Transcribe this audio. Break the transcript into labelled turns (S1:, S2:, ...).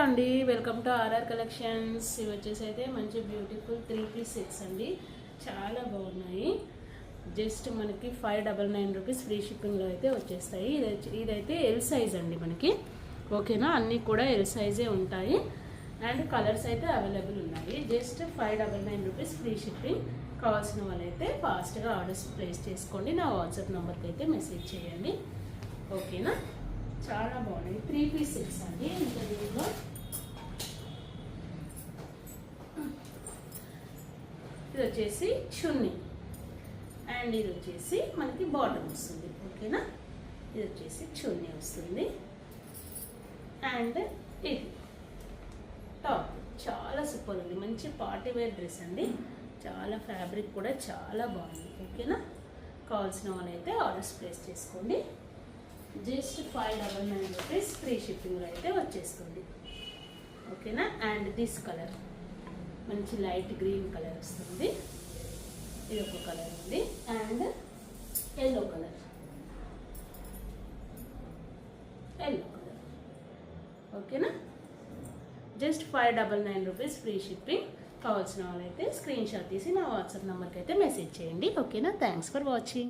S1: అండి, welcome to RR collections. ఇవి వచ్చేసి అయితే మంచి బ్యూటిఫుల్ 3-piece సెట్స్ అండి. చాలా బాగున్నాయి. జస్ట్ మనకి 599 రూపీస్ ఫ్రీ షిప్పింగ్లో అయితే వచ్చేస్తాయి. ఇదైతే ఎల్ సైజ్ అండి మనకి. ఓకేనా, అన్నీ కూడా ఎల్ సైజే ఉంటాయి అండ్ కలర్స్ అయితే అవైలబుల్ ఉన్నాయి. Just 599 rupees free shipping. కావాల్సిన వాళ్ళైతే ఫాస్ట్గా ఆర్డర్స్ ప్లేస్ చేసుకోండి. నా వాట్సాప్ నెంబర్కి అయితే మెసేజ్ చేయండి. ఓకేనా, చాలా బాగున్నాయి. 3-piece సెట్స్ అండి. ఇంకా దీనిలో ఇది వచ్చేసి చున్నీ అండ్ ఇది వచ్చేసి మనకి బాటమ్ వస్తుంది. ఓకేనా, ఇది వచ్చేసి చున్నీ వస్తుంది అండ్ ఇది టాప్. చాలా సూపర్ ఉంది, మంచి పార్టీ వేర్ డ్రెస్ అండి. చాలా ఫ్యాబ్రిక్ కూడా చాలా బాగుంది. ఓకేనా, కావాల్సిన వాళ్ళైతే ఆర్డర్స్ ప్లేస్ చేసుకోండి. జస్ట్ 599 రూపీస్ ఫ్రీ షిప్పింగ్లో అయితే వచ్చేస్తుంది. ఓకేనా, అండ్ దిస్ కలర్ మంచి లైట్ గ్రీన్ కలర్ వస్తుంది. ఇది ఒక కలర్ ఉంది అండ్ ఎల్లో కలర్. ఓకేనా, జస్ట్ 599 రూపీస్ ఫ్రీ షిప్పింగ్. కావాల్సిన వాళ్ళైతే స్క్రీన్ షాట్ తీసి నా వాట్సాప్ నెంబర్కి అయితే మెసేజ్ చేయండి. ఓకేనా, థ్యాంక్స్ ఫర్ వాచింగ్.